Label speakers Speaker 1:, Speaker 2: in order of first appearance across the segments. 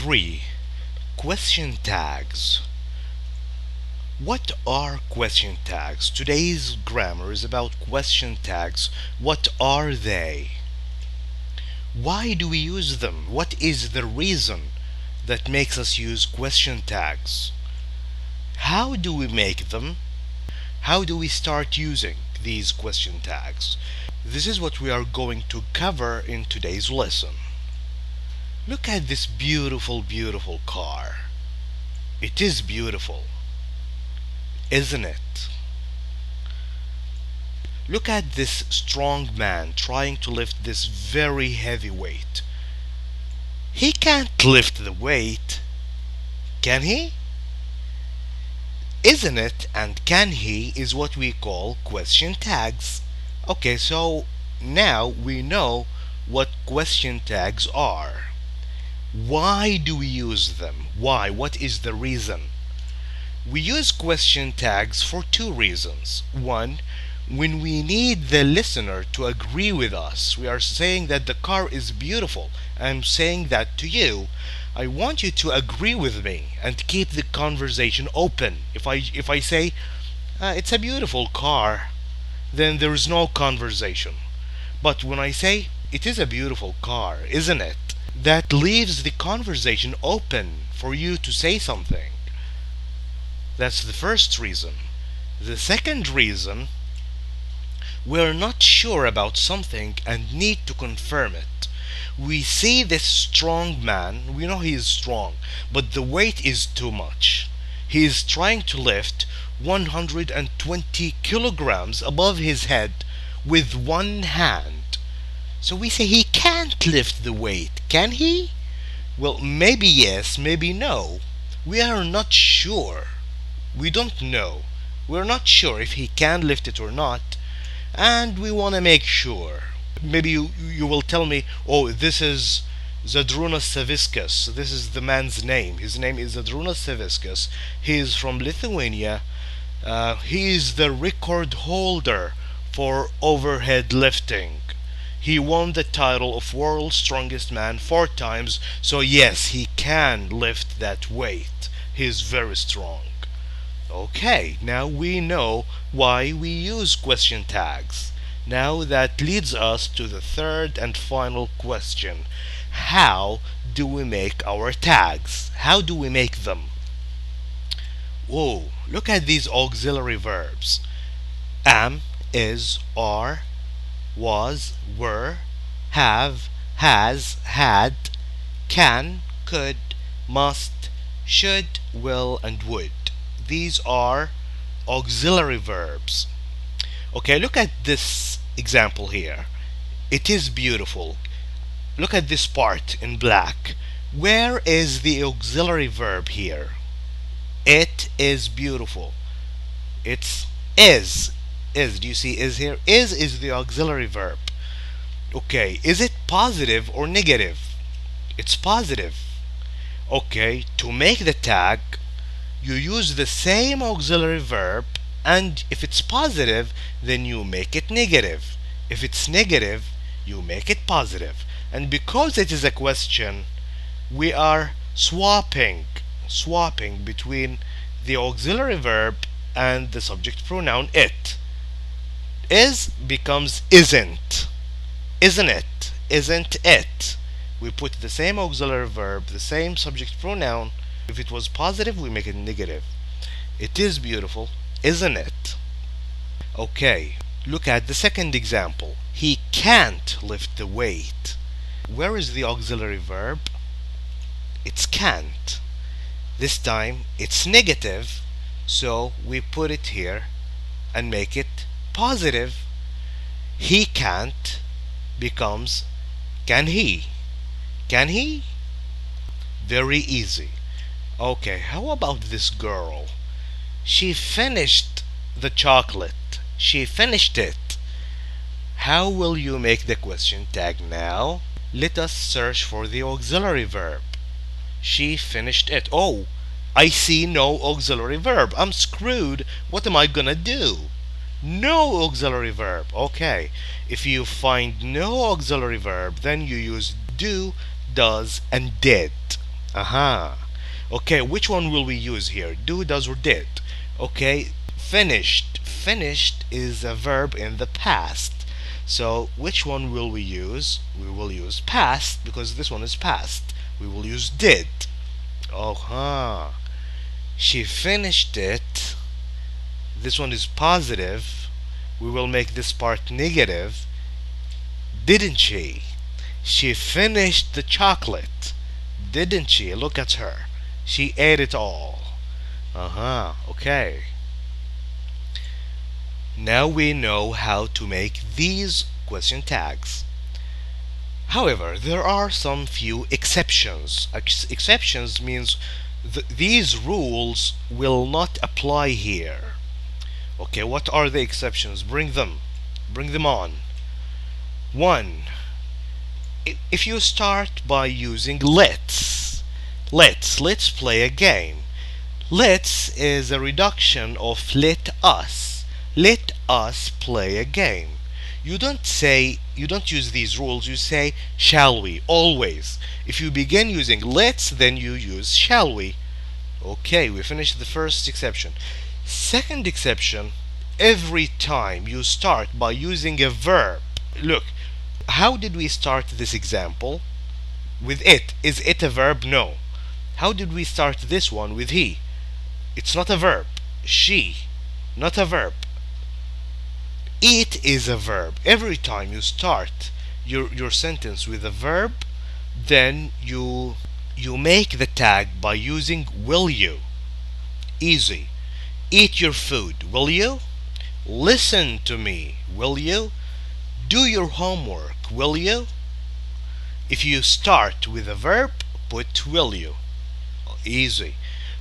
Speaker 1: 4b-3 Question tags. What are question tags? Today's grammar is about question tags. What are they? Why do we use them? What is the reason that makes us use question tags? How do we make them? How do we start using these question tags? This is what we are going to cover in today's lesson. Look at this beautiful, beautiful car. It is beautiful, isn't it? Look at this strong man trying to lift this very heavy weight. He can't lift the weight, can he? Isn't it and can he is what we call question tags. Okay, so now we know what question tags are. Why do we use them? Why? What is the reason? We use question tags for two reasons. One, when we need the listener to agree with us. We are saying that the car is beautiful. I'm saying that to you. I want you to agree with me and keep the conversation open. If I say it's a beautiful car, then there is no conversation. But when I say it is a beautiful car, isn't it? That leaves the conversation open for you to say something. That's the first reason. The second reason, we're not sure about something and need to confirm it. We see this strong man, we know he is strong, but the weight is too much. He is trying to lift 120 kilograms above his head with one hand. So we say he can't lift the weight, can he? Well, maybe yes, maybe no. We are not sure. We don't know. We're not sure if he can lift it or not, and we want to make sure. Maybe you will tell me, oh, this is Zadrunas Saviskas. This is the man's name. His name is Zadrunas Saviskas. He is from Lithuania. He is the record holder for overhead lifting. He won the title of World's Strongest Man 4 times, so yes, he can lift that weight. He is very strong. Okay, now we know why we use question tags. Now that leads us to the third and final question. How do we make our tags? How do we make them? Whoa, look at these auxiliary verbs. Am, is, are, was, were, have, has, had, can, could, must, should, will, and would. These are auxiliary verbs. Okay, look at this example here. It is beautiful. Look at this part in black. Where is the auxiliary verb here? It is beautiful. It's is. Do you see is here? Is the auxiliary verb. Okay, is it positive or negative? It's positive. Okay, to make the tag, you use the same auxiliary verb, and if it's positive, then you make it negative. If it's negative, you make it positive. And because it is a question, we are swapping between the auxiliary verb and the subject pronoun it. Is becomes isn't. Isn't it? Isn't it? We put the same auxiliary verb, the same subject pronoun. If it was positive, we make it negative. It is beautiful, isn't it? Okay, look at the second example. He can't lift the weight. Where is the auxiliary verb? It's can't. This time it's negative, so we put it here and make it positive. He can't becomes can he? Can he? Very easy. Okay, how about this girl? She finished the chocolate. She finished it. How will you make the question tag now? Let us search for the auxiliary verb. She finished it. Oh, I see no auxiliary verb. I'm screwed. What am I gonna do? No auxiliary verb. Okay, if you find no auxiliary verb, then you use do, does, and did. Okay, which one will we use here? Do, does, or did? Okay, finished. Finished is a verb in the past. So which one will we use? We will use past because this one is past. We will use did. She finished it. This one is positive. We will make this part negative. Didn't she? She finished the chocolate. Didn't she? Look at her. She ate it all. Okay. Now we know how to make these question tags. However, there are some few exceptions. Exceptions means these rules will not apply here. Okay, what are the exceptions? Bring them on. 1. If you start by using let's play a game. Let's is a reduction of let us play a game. You don't use these rules, you say shall we, always. If you begin using let's, then you use shall we. Okay, we finished the first exception. Second exception, every time you start by using a verb. Look, how did we start this example? With it. Is it a verb? No. How did we start this one? With he. It's not a verb. She, not a verb. Eat is a verb. Every time you start your sentence with a verb, then you make the tag by using will you. Easy. Eat your food. Will you? Listen to me. Will you? Do your homework. Will you? If you start with a verb, put will you. Easy.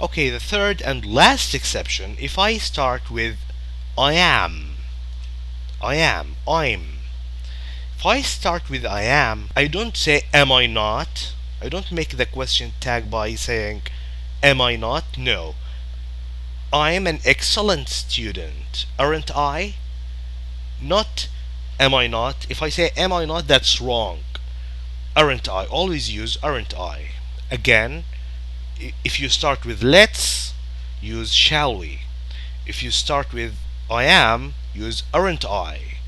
Speaker 1: Okay, the third and last exception, if I start with I'm. If I start with I am, I don't say am I not. I don't make the question tag by saying am I not? No. I am an excellent student, aren't I? Not am I not. If I say am I not, that's wrong. Aren't I? Always use aren't I. Again, if you start with let's, use shall we. If you start with I am, use aren't I.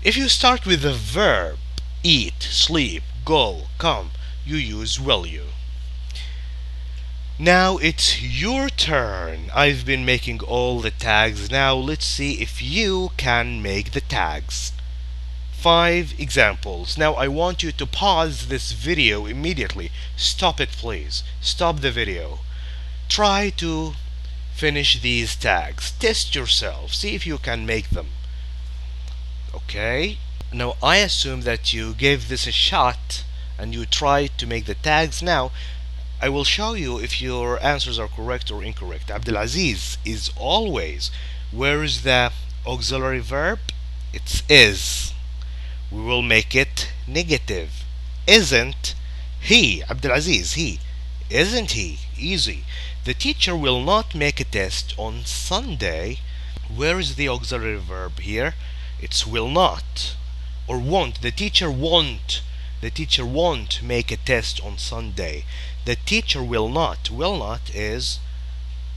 Speaker 1: If you start with a verb, eat, sleep, go, come, you use will you. Now it's your turn. I've been making all the tags. Now let's see if you can make the tags. 5 examples. Now I want you to pause this video immediately. Stop it, please. Stop the video. Try to finish these tags. Test yourself. See if you can make them. Okay. Now I assume that you gave this a shot and you tried to make the tags. Now I will show you if your answers are correct or incorrect. Abdulaziz is always. Where is the auxiliary verb? It's is. We will make it negative. Isn't he? Abdulaziz, he. Isn't he? Easy. The teacher will not make a test on Sunday. Where is the auxiliary verb here? It's will not or won't. The teacher won't. The teacher won't make a test on Sunday. The teacher will not. Will not is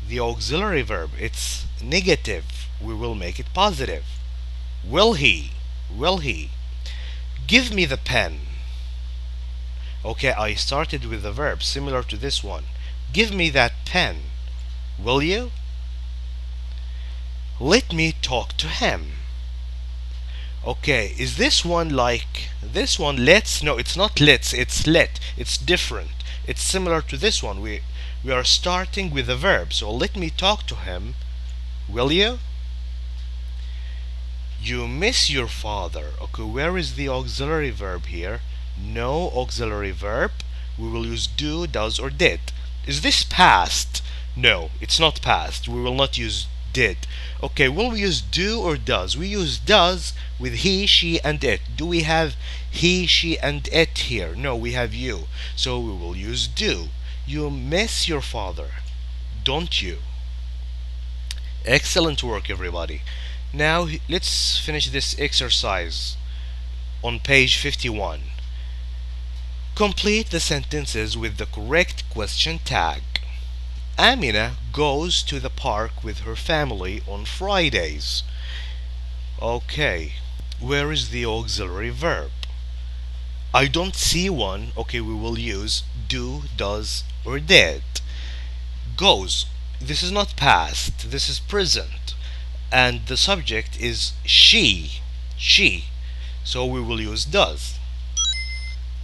Speaker 1: the auxiliary verb. It's negative. We will make it positive. Will he? Will he? Give me the pen. Okay, I started with the verb similar to this one. Give me that pen. Will you? Let me talk to him. Okay, is this one like this one? Let's? No, it's not let's, it's let. It's different. It's similar to this one. We are starting with a verb. So let me talk to him. Will you? You miss your father. Okay, where is the auxiliary verb here? No auxiliary verb. We will use do, does, or did. Is this past? No, it's not past. We will not use did. Okay, will we use do or does? We use does with he, she, and it. Do we have he, she, and it here? No, we have you. So we will use do. You miss your father, don't you? Excellent work, everybody. Now let's finish this exercise on page 51. Complete the sentences with the correct question tag. Amina goes to the park with her family on Fridays. Okay, where is the auxiliary verb? I don't see one. Okay, we will use do, does, or did. Goes. This is not past, this is present. And the subject is she. She. So we will use does.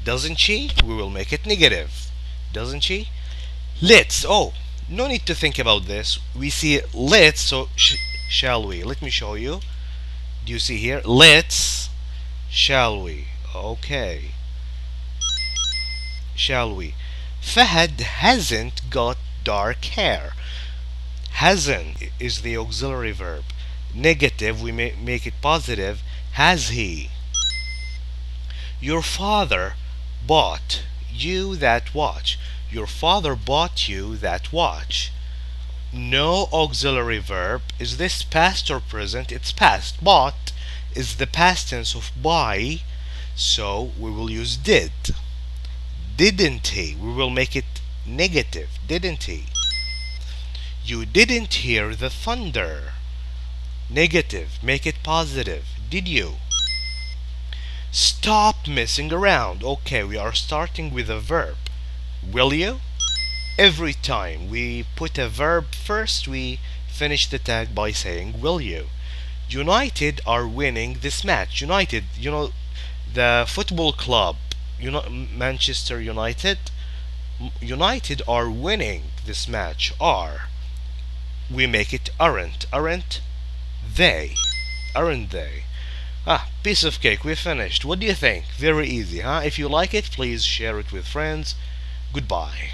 Speaker 1: Doesn't she? We will make it negative. Doesn't she? Let's. Oh, no need to think about this. We see let's, so shall we? Let me show you. Do you see here? Let's. Shall we? Okay. Shall we? Fahad hasn't got dark hair. Hasn't is the auxiliary verb. Negative, we make it positive. Has he? Your father bought you that watch. Your father bought you that watch. No auxiliary verb. Is this past or present? It's past. Bought is the past tense of buy, so we will use did. Didn't he? We will make it negative. Didn't he? You didn't hear the thunder. Negative. Make it positive. Did you? Stop messing around. Okay, we are starting with a verb. Will you? Every time we put a verb first, we finish the tag by saying will you. United are winning this match. United, the football club, Manchester United. United are winning this match. Are. We make it aren't. Aren't they? Aren't they? Piece of cake, we finished. What do you think? Very easy, huh? If you like it, please share it with friends. Goodbye.